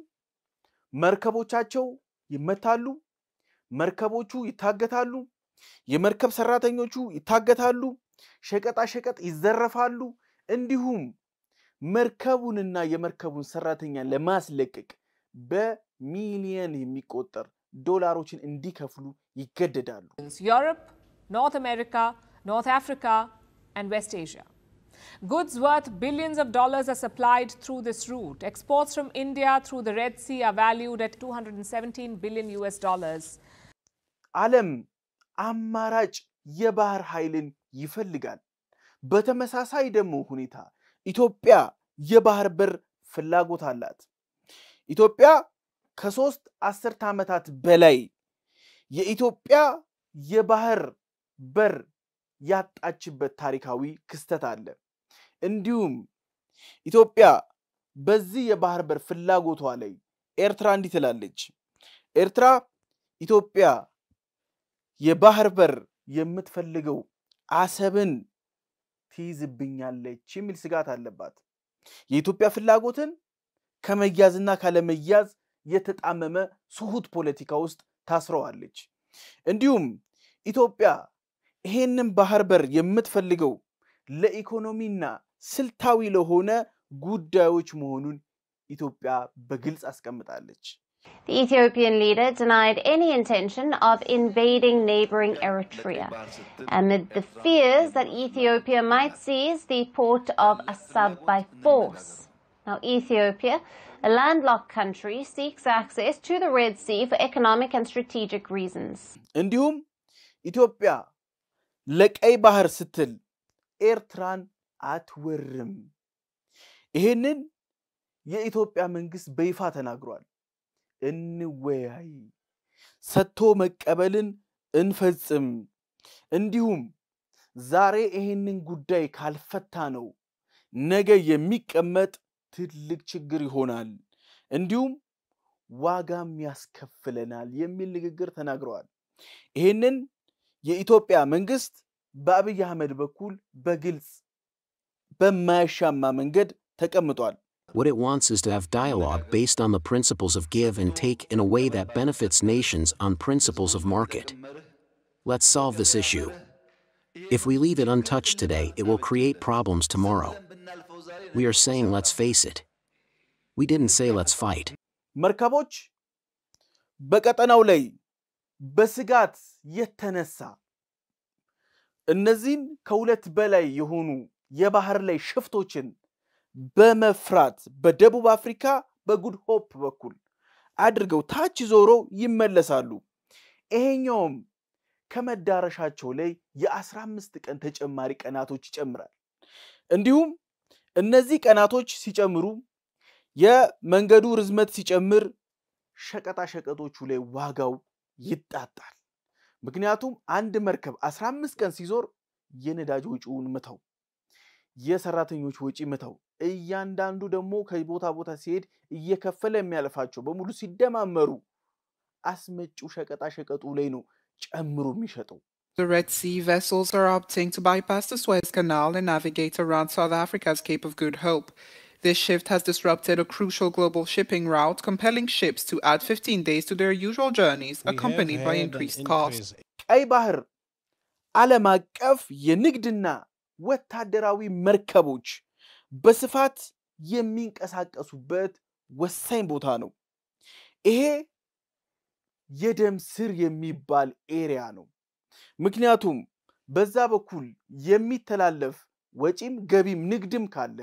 መርከቦቻቸው ይመታሉ መርከቦቹ ይታገታሉ የመርከብ ሰራተኞቹ ይታገታሉ ሸቀጣ ሸቀጥ ይዘረፋሉ እንዲሁም መርከቡንና የመርከቡን ሰራተኛ ለማስለቀቅ በሚሊዮን የሚቆጠር ዶላሮችን እንዲከፍሉ ይገደዳሉ Europe, North America, North Africa and West Asia. Goods worth billions of dollars are supplied through this route. Exports from India through the Red Sea are valued at $217 billion US dollars. ዓለም አማራጭ የባህር ኃይልን ይፈልጋል በተመሳሳይ ደግሞ ሁኔታ ኢትዮጵያ የባህር በር ፍላጎት አላት ኢትዮጵያ ከ3 10 ዓመታት በላይ የኢትዮጵያ የባህር በር ያጣችበት ታሪካዊ ክስተት አለ እንዲሁም ኢትዮጵያ በዚህ የባህር በር ፍላጎቷ ላይ ኤርትራ እንዲትላለች ኤርትራ ኢትዮጵያ የባህር በር የምትፈልገው አሰብን ትይዝብኛለች የሚል ስጋት አለባት የኢትዮጵያ ፍላጎትን ከመያዝና ካለመያዝ የተጣመመ ሱሁት ፖለቲካ ውስጥ ታስረዋለች እንዲሁም ኢትዮጵያ ይሄንን ባህር በር የምትፈልገው ለኢኮኖሚና ስልታዊ ለሆነ ጉዳዮች መሆኑን ኢትዮጵያ በግልጽ አስቀምጣለች The Ethiopian leader denied any intention of invading neighboring Eritrea amid the fears that Ethiopia might seize the port of Assab by force. Now, Ethiopia, a landlocked country, seeks access to the Red Sea for economic and strategic reasons. እንዲሁም ኢትዮጵያ ለቀይ ባህር ስትል ኤርትራን አትወርም ይሄንን የኢትዮጵያ መንግስት በይፋ ተናግሯል እንወያይ ሰጥቶ መቀበልን እንፈጽም እንዲሁም ዛሬ ይሄንን ጉዳይ ካልፈታ ነው ነገ የሚቀመጥ ትልቅ ችግር ይሆናል እንዲሁም ዋጋም ያስከፍለናል የሚል ንግግር ተናግረዋል ይሄንን የኢትዮጵያ መንግስት በአብይ አህመድ በኩል በግልጽ በማያሻማ መንገድ ተቀምጧል። What it wants is to have dialogue based on the principles of give and take in a way that benefits nations on principles of market. Let's solve this issue. If we leave it untouched today, it will create problems tomorrow. We are saying let's face it. We didn't say let's fight. መርከቦች በቀጠናው ላይ በስጋት የተነሳ እነዚህን ከሁለት በላይ የሆኑ የባህር ላይ ሽፍቶችን በመፍራት በደቡብ አፍሪካ በጉድ ሆፕ በኩል አድርገው ታች ዞሮ ይመለሳሉ። ይሄኛውም ከመዳረሻቸው ላይ የ15 ቀን ተጨማሪ ቀናቶች ይጨምራል። እንዲሁም እነዚህ ቀናቶች ሲጨምሩ የመንገዱ ርዝመት ሲጨምር ሸቀጣ ሸቀጦቹ ላይ ዋጋው ይጣጣል። ምክንያቱም አንድ መርከብ 15 ቀን ሲዞር የነዳጅ ወጪውን መተው የሰራተኞች ወጪ መተው እያንዳንዱ ደግሞ ከቦታ ቦታ ሲሄድ እየከፈለ የሚያልፋቸው በሙሉ ሲደማመሩ አስመጪው ሸቀጣ ሸቀጡ ላይ ነው ጨምሮ የሚሸጠው። The Red Sea vessels are opting to bypass the Suez Canal and navigate around South Africa's Cape of Good Hope. This shift has disrupted a crucial global shipping route, compelling ships to add 15 days to their usual journeys, accompanied by increased costs. ቀይ ባህር ዓለም አቀፍ የንግድና ወታደራዊ መርከቦች በስፋት የሚንቀሳቀሱበት ወሳኝ ቦታ ነው። ይሄ የደም ስር የሚባል ኤሪያ ነው። ምክንያቱም በዛ በኩል የሚተላለፍ ወጪም ገቢም ንግድም ካለ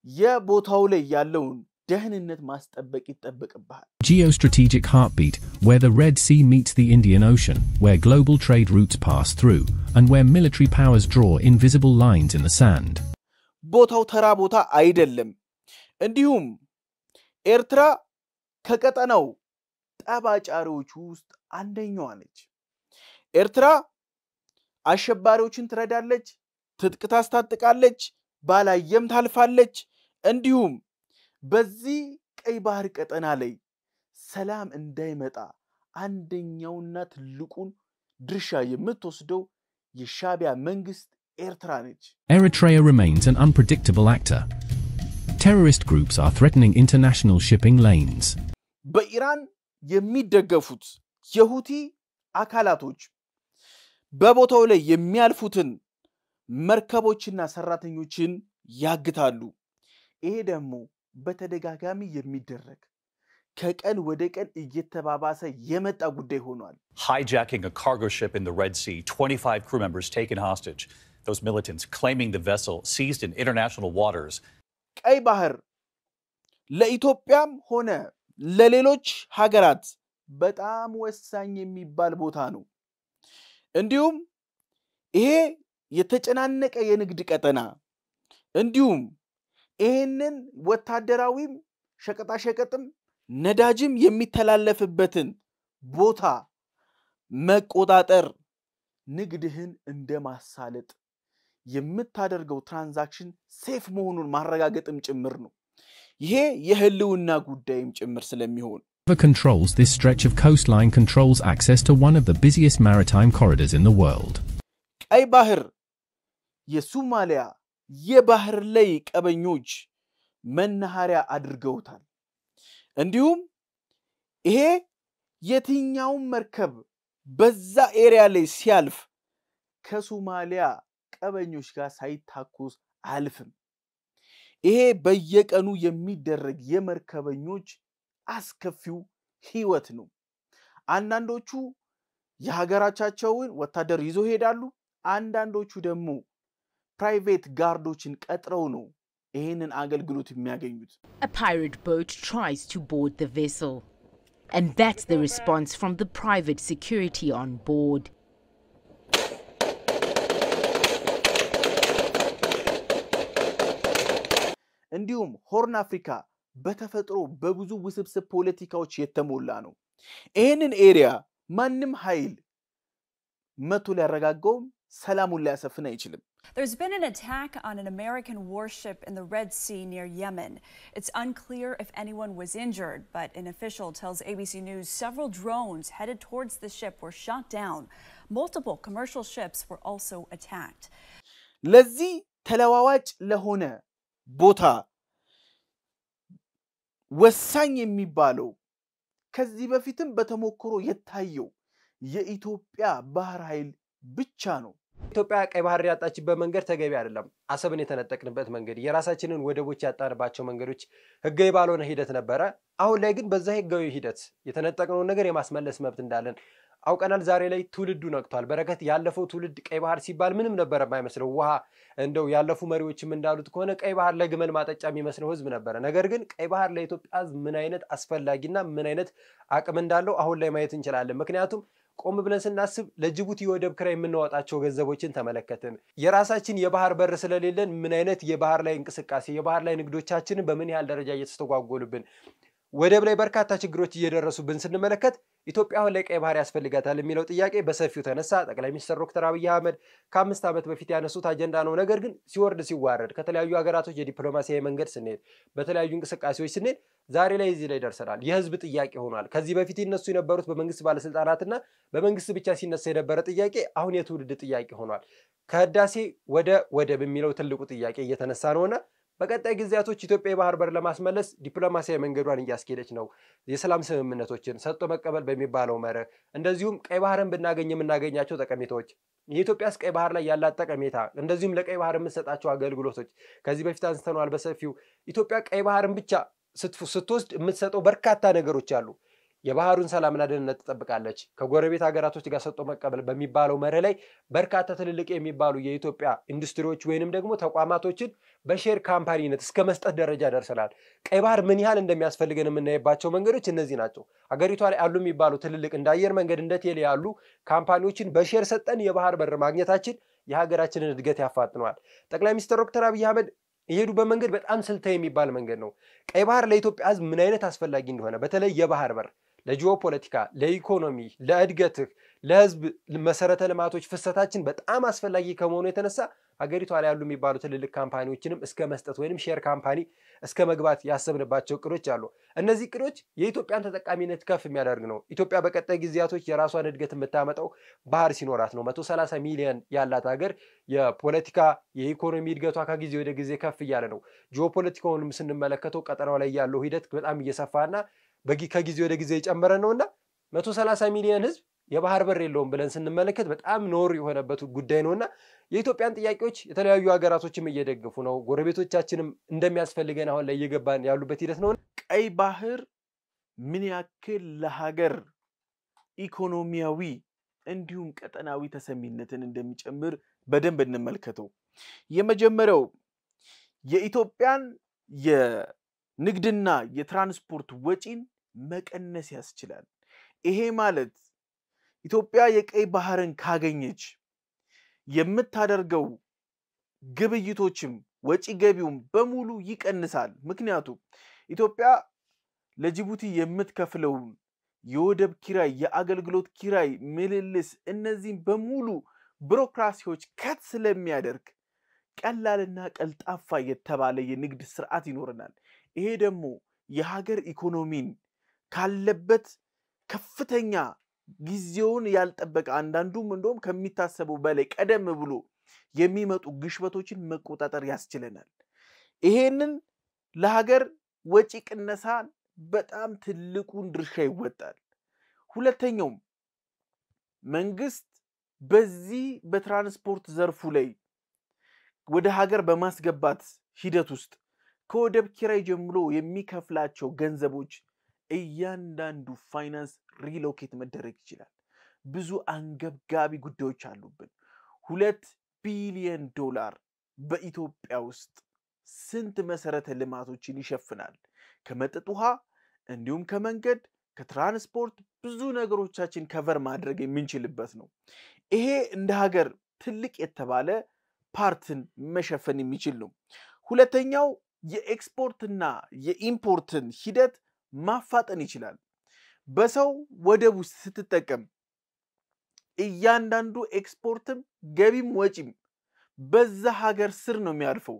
የቦታው ላይ ያለውን ደህንነት ማስጠበቅ ይጠበቅብሃል። Geostrategic heartbeat, where the Red Sea meets the Indian Ocean, where global trade routes pass through, and where military powers draw invisible lines in the sand. ቦታው ተራ ቦታ አይደለም። እንዲሁም ኤርትራ ከቀጠናው ጠባጫሪዎች ውስጥ አንደኛዋ ነች። ኤርትራ አሸባሪዎችን ትረዳለች፣ ትጥቅ ታስታጥቃለች፣ ባላየም ታልፋለች። እንዲሁም በዚህ ቀይ ባህር ቀጠና ላይ ሰላም እንዳይመጣ አንደኛውና ትልቁን ድርሻ የምትወስደው የሻቢያ መንግስት ኤርትራ ነች። Eritrea remains an unpredictable actor. Terrorist groups are threatening international shipping lanes. በኢራን የሚደገፉት የሁቲ አካላቶች በቦታው ላይ የሚያልፉትን መርከቦችና ሰራተኞችን ያግታሉ። ይሄ ደግሞ በተደጋጋሚ የሚደረግ ከቀን ወደ ቀን እየተባባሰ የመጣ ጉዳይ ሆኗል። Hijacking a cargo ship in the Red Sea, 25 crew members taken hostage. Those militants claiming the vessel seized in international waters. ቀይ ባህር ለኢትዮጵያም ሆነ ለሌሎች ሀገራት በጣም ወሳኝ የሚባል ቦታ ነው። እንዲሁም ይሄ የተጨናነቀ የንግድ ቀጠና እንዲሁም ይሄንን ወታደራዊም ሸቀጣ ሸቀጥም ነዳጅም የሚተላለፍበትን ቦታ መቆጣጠር ንግድህን እንደማሳለጥ የምታደርገው ትራንዛክሽን ሴፍ መሆኑን ማረጋገጥም ጭምር ነው። ይሄ የህልውና ጉዳይም ጭምር ስለሚሆን Whoever controls this stretch of coastline controls access to one of the busiest maritime corridors in the world. ቀይ ባህር የሶማሊያ የባህር ላይ ቀበኞች መናኸሪያ አድርገውታል። እንዲሁም ይሄ የትኛው መርከብ በዛ ኤሪያ ላይ ሲያልፍ ከሶማሊያ ቀበኞች ጋር ሳይታኩስ አልፍም። ይሄ በየቀኑ የሚደረግ የመርከበኞች አስከፊው ህይወት ነው። አንዳንዶቹ የሀገራቻቸውን ወታደር ይዞ ሄዳሉ፣ አንዳንዶቹ ደግሞ ፕራይቬት ጋርዶችን ቀጥረው ነው ይሄንን አገልግሎት የሚያገኙት። A pirate boat tries to board the vessel, and that's the response from the private security on board. እንዲሁም ሆርን አፍሪካ በተፈጥሮ በብዙ ውስብስብ ፖለቲካዎች የተሞላ ነው። ይሄንን ኤሪያ ማንም ኃይል መቶ ሊያረጋጋው ሰላሙን ሊያሰፍን አይችልም። There's been an attack on an American warship in the Red Sea near Yemen. It's unclear if anyone was injured, but an official tells ABC News several drones headed towards the ship were shot down. Multiple commercial ships were also attacked. ለዚህ ተለዋዋጭ ለሆነ ቦታ ወሳኝ የሚባለው ከዚህ በፊትም በተሞክሮ የታየው የኢትዮጵያ ባህር ኃይል ብቻ ነው። ኢትዮጵያ ቀይ ባህር ያጣችበት መንገድ ተገቢ አይደለም። አሰብን የተነጠቅንበት መንገድ የራሳችንን ወደቦች ያጣንባቸው መንገዶች ህጋዊ ባልሆነ ሂደት ነበረ። አሁን ላይ ግን በዛ ህጋዊ ሂደት የተነጠቅነውን ነገር የማስመለስ መብት እንዳለን አውቀናል። ዛሬ ላይ ትውልዱ ነቅቷል። በረከት ያለፈው ትውልድ ቀይ ባህር ሲባል ምንም ነበር የማይመስለው ውሃ እንደው ያለፉ መሪዎችም እንዳሉት ከሆነ ቀይ ባህር ለግመል ማጠጫ የሚመስለው ህዝብ ነበር። ነገር ግን ቀይ ባህር ለኢትዮጵያ ህዝብ ምን አይነት አስፈላጊና ምን አይነት አቅም እንዳለው አሁን ላይ ማየት እንችላለን። ምክንያቱም ቆም ብለን ስናስብ ለጅቡቲ ወደብ ክራይ የምንዋጣቸው ገንዘቦችን ተመለከትን። የራሳችን የባህር በር ስለሌለን ምን አይነት የባህር ላይ እንቅስቃሴ የባህር ላይ ንግዶቻችንን በምን ያህል ደረጃ እየተስተጓጎሉብን ወደብ ላይ በርካታ ችግሮች እየደረሱብን ስንመለከት ኢትዮጵያ አሁን ላይ ቀይ ባህር ያስፈልጋታል የሚለው ጥያቄ በሰፊው ተነሳ። ጠቅላይ ሚኒስትር ዶክተር አብይ አህመድ ከ5 ዓመት በፊት ያነሱት አጀንዳ ነው። ነገር ግን ሲወርድ ሲዋረድ ከተለያዩ ሀገራቶች የዲፕሎማሲያዊ መንገድ ስንሄድ በተለያዩ እንቅስቃሴዎች ስንሄድ ዛሬ ላይ እዚህ ላይ ደርሰናል። የህዝብ ጥያቄ ሆኗል። ከዚህ በፊት ይነሱ የነበሩት በመንግስት ባለስልጣናትና በመንግስት ብቻ ሲነሳ የነበረ ጥያቄ አሁን የትውልድ ጥያቄ ሆኗል። ከህዳሴ ወደ ወደብ የሚለው ትልቁ ጥያቄ እየተነሳ ነውና በቀጣይ ጊዜያቶች ኢትዮጵያ የባህር በር ለማስመለስ ዲፕሎማሲያዊ መንገዷን እያስኬደች ነው። የሰላም ስምምነቶችን ሰጥቶ መቀበል በሚባለው መርህ እንደዚሁም ቀይ ባህርን ብናገኝ የምናገኛቸው ጠቀሜታዎች የኢትዮጵያስ ቀይ ባህር ላይ ያላት ጠቀሜታ እንደዚሁም ለቀይ ባህር የምትሰጣቸው አገልግሎቶች ከዚህ በፊት አንስተናል በሰፊው። ኢትዮጵያ ቀይ ባህርን ብቻ ስትወስድ የምትሰጠው በርካታ ነገሮች አሉ። የባህሩን ሰላምና ደህንነት ትጠብቃለች። ከጎረቤት ሀገራቶች ጋር ሰጥቶ መቀበል በሚባለው መርህ ላይ በርካታ ትልልቅ የሚባሉ የኢትዮጵያ ኢንዱስትሪዎች ወይንም ደግሞ ተቋማቶችን በሼር ካምፓኒነት እስከ መስጠት ደረጃ ደርሰናል። ቀይ ባህር ምን ያህል እንደሚያስፈልገን የምናይባቸው መንገዶች እነዚህ ናቸው። ሀገሪቷ ላይ አሉ የሚባሉ ትልልቅ እንደ አየር መንገድ እንደ ቴሌ ያሉ ካምፓኒዎችን በሼር ሰጠን የባህር በር ማግኘታችን የሀገራችንን እድገት ያፋጥነዋል። ጠቅላይ ሚኒስትር ዶክተር አብይ አህመድ የሄዱበት መንገድ በጣም ስልታዊ የሚባል መንገድ ነው። ቀይ ባህር ለኢትዮጵያ ህዝብ ምን አይነት አስፈላጊ እንደሆነ በተለይ የባህር በር ለጂኦፖለቲካ፣ ለኢኮኖሚ፣ ለእድገት፣ ለህዝብ መሰረተ ልማቶች ፍሰታችን በጣም አስፈላጊ ከመሆኑ የተነሳ ሀገሪቷ ላይ ያሉ የሚባሉ ትልልቅ ካምፓኒዎችንም እስከ መስጠት ወይንም ሼር ካምፓኒ እስከ መግባት ያሰብንባቸው እቅዶች አሉ። እነዚህ እቅዶች የኢትዮጵያን ተጠቃሚነት ከፍ የሚያደርግ ነው። ኢትዮጵያ በቀጣይ ጊዜያቶች የራሷን እድገት የምታመጣው ባህር ሲኖራት ነው። 130 ሚሊዮን ያላት ሀገር የፖለቲካ የኢኮኖሚ እድገቷ ከጊዜ ወደ ጊዜ ከፍ እያለ ነው። ጂኦፖለቲካውንም ስንመለከተው ቀጠናው ላይ ያለው ሂደት በጣም እየሰፋና ከጊዜ ወደ ጊዜ የጨመረ ነውና 130 ሚሊዮን ህዝብ የባህር በር የለውም ብለን ስንመለከት በጣም ኖር የሆነበት ጉዳይ ነውና የኢትዮጵያን ጥያቄዎች የተለያዩ ሀገራቶችም እየደገፉ ነው። ጎረቤቶቻችንም እንደሚያስፈልገን አሁን ላይ እየገባን ያሉበት ሂደት ነው። ቀይ ባህር ምን ያክል ለሀገር ኢኮኖሚያዊ እንዲሁም ቀጠናዊ ተሰሚነትን እንደሚጨምር በደንብ እንመልከተው። የመጀመሪያው የኢትዮጵያን የንግድና የትራንስፖርት ወጪን መቀነስ ያስችላል። ይሄ ማለት ኢትዮጵያ የቀይ ባህርን ካገኘች የምታደርገው ግብይቶችም ወጪ ገቢውም በሙሉ ይቀንሳል። ምክንያቱም ኢትዮጵያ ለጅቡቲ የምትከፍለው የወደብ ኪራይ፣ የአገልግሎት ኪራይ፣ ምልልስ እነዚህም በሙሉ ቢሮክራሲዎች ከት ስለሚያደርግ ቀላልና ቀልጣፋ የተባለ የንግድ ስርዓት ይኖርናል። ይሄ ደግሞ የሀገር ኢኮኖሚን ካለበት ከፍተኛ ጊዜውን ያልጠበቀ አንዳንዱም እንደውም ከሚታሰበው በላይ ቀደም ብሎ የሚመጡ ግሽበቶችን መቆጣጠር ያስችለናል። ይሄንን ለሀገር ወጪ ቅነሳን በጣም ትልቁን ድርሻ ይወጣል። ሁለተኛው መንግስት በዚህ በትራንስፖርት ዘርፉ ላይ ወደ ሀገር በማስገባት ሂደት ውስጥ ከወደብ ኪራይ ጀምሮ የሚከፍላቸው ገንዘቦች እያንዳንዱ ፋይናንስ ሪሎኬት መደረግ ይችላል። ብዙ አንገብጋቢ ጉዳዮች አሉብን። $2 ቢሊዮን በኢትዮጵያ ውስጥ ስንት መሰረተ ልማቶችን ይሸፍናል? ከመጠጥ ውሃ እንዲሁም ከመንገድ ከትራንስፖርት ብዙ ነገሮቻችን ከቨር ማድረግ የምንችልበት ነው። ይሄ እንደ ሀገር ትልቅ የተባለ ፓርትን መሸፈን የሚችል ነው። ሁለተኛው የኤክስፖርትና የኢምፖርትን ሂደት ማፋጠን ይችላል። በሰው ወደብ ውስጥ ስትጠቀም እያንዳንዱ ኤክስፖርትም ገቢም ወጪም በዛ ሀገር ስር ነው የሚያርፈው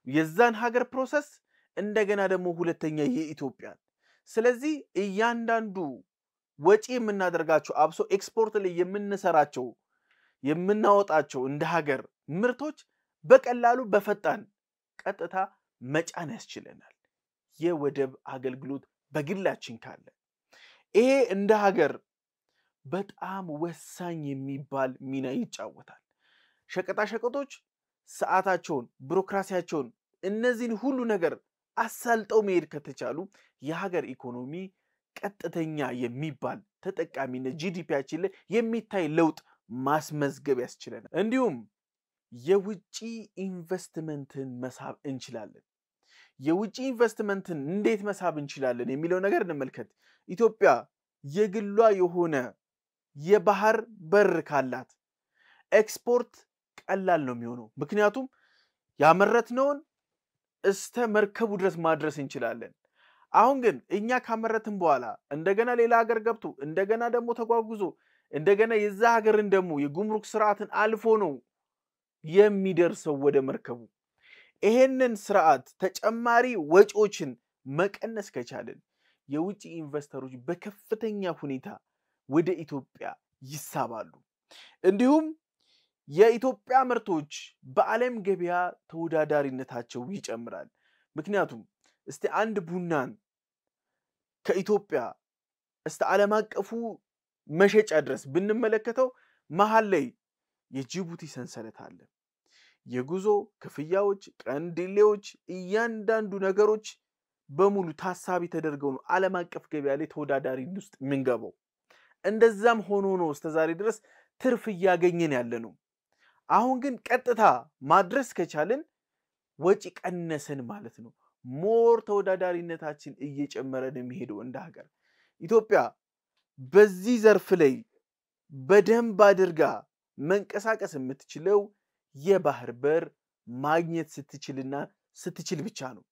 የዛን ሀገር ፕሮሰስ እንደገና ደግሞ ሁለተኛ የኢትዮጵያ ስለዚህ እያንዳንዱ ወጪ የምናደርጋቸው አብሶ ኤክስፖርት ላይ የምንሰራቸው የምናወጣቸው እንደ ሀገር ምርቶች በቀላሉ በፈጣን ቀጥታ መጫን ያስችለናል የወደብ አገልግሎት በግላችን ካለ ይሄ እንደ ሀገር በጣም ወሳኝ የሚባል ሚና ይጫወታል ሸቀጣ ሸቀጦች ሰዓታቸውን ቢሮክራሲያቸውን እነዚህን ሁሉ ነገር አሳልጠው መሄድ ከተቻሉ የሀገር ኢኮኖሚ ቀጥተኛ የሚባል ተጠቃሚነት ጂዲፒያችን ላይ የሚታይ ለውጥ ማስመዝገብ ያስችለናል እንዲሁም የውጪ ኢንቨስትመንትን መሳብ እንችላለን የውጪ ኢንቨስትመንትን እንዴት መሳብ እንችላለን የሚለው ነገር እንመልከት ኢትዮጵያ የግሏ የሆነ የባህር በር ካላት ኤክስፖርት ቀላል ነው የሚሆነው ምክንያቱም ያመረትነውን እስተ መርከቡ ድረስ ማድረስ እንችላለን አሁን ግን እኛ ካመረትን በኋላ እንደገና ሌላ ሀገር ገብቶ እንደገና ደግሞ ተጓጉዞ እንደገና የዛ ሀገርን ደግሞ የጉምሩክ ስርዓትን አልፎ ነው የሚደርሰው ወደ መርከቡ ይሄንን ስርዓት ተጨማሪ ወጪዎችን መቀነስ ከቻለን የውጪ ኢንቨስተሮች በከፍተኛ ሁኔታ ወደ ኢትዮጵያ ይሳባሉ እንዲሁም የኢትዮጵያ ምርቶች በዓለም ገበያ ተወዳዳሪነታቸው ይጨምራል ምክንያቱም እስቲ አንድ ቡናን ከኢትዮጵያ እስቲ ዓለም አቀፉ መሸጫ ድረስ ብንመለከተው መሃል ላይ የጅቡቲ ሰንሰለት አለ የጉዞ ክፍያዎች ቀንዲሌዎች እያንዳንዱ ነገሮች በሙሉ ታሳቢ ተደርገው ነው ዓለም አቀፍ ገበያ ላይ ተወዳዳሪ ውስጥ ምንገባው እንደዛም ሆኖ ነው እስከዛሬ ድረስ ትርፍ ያገኘን ያለ ነው አሁን ግን ቀጥታ ማድረስ ከቻለን ወጪ ቀነሰን ማለት ነው ሞር ተወዳዳሪነታችን እየጨመረ ነው የሚሄደው እንደ ሀገር ኢትዮጵያ በዚህ ዘርፍ ላይ በደንብ አድርጋ መንቀሳቀስ የምትችለው የባህር በር ማግኘት ስትችልና ስትችል ብቻ ነው